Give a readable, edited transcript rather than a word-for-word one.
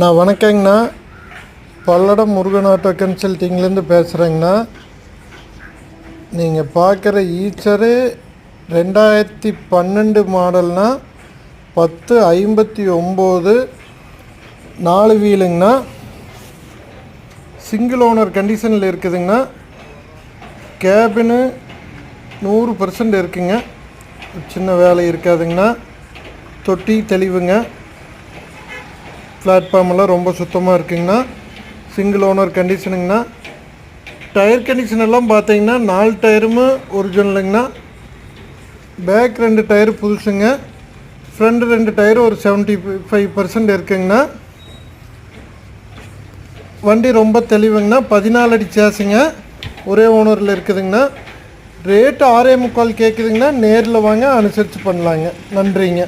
நான் வணக்கங்கண்ணா. பல்லடம் முருகன் ஆட்டோ கன்சல்ட்டிங்லேருந்து பேசுகிறேங்கண்ணா. நீங்கள் பார்க்குற ஈச்சரு 2012 மாடல்னா 1059 4 வீலுங்கண்ணா. சிங்கிள் ஓனர் கண்டிஷனில் இருக்குதுங்கண்ணா. கேபினு 100% இருக்குங்க. சின்ன வேலை இருக்காதுங்கண்ணா. தொட்டி தெளிவுங்க. பிளாட்ஃபார்மெல்லாம் ரொம்ப சுத்தமாக இருக்குங்கண்ணா. சிங்கிள் ஓனர் கண்டிஷனுங்கண்ணா. டயர் கண்டிஷன் எல்லாம் பார்த்தீங்கன்னா 4 டயருமே ஒரிஜினலுங்கண்ணா. பேக் 2 டயரு புதுசுங்க. ஃப்ரண்ட் 2 டயரு ஒரு 75% இருக்குங்கண்ணா. வண்டி ரொம்ப தெளிவுங்கண்ணா. 14 அடி சேஸுங்க. ஒரே ஓனரில் இருக்குதுங்கண்ணா. ரேட்டு 6.25 கேட்குதுங்கண்ணா. நேரில் வாங்க, அனுசரித்து பண்ணலாங்க. நன்றிங்க.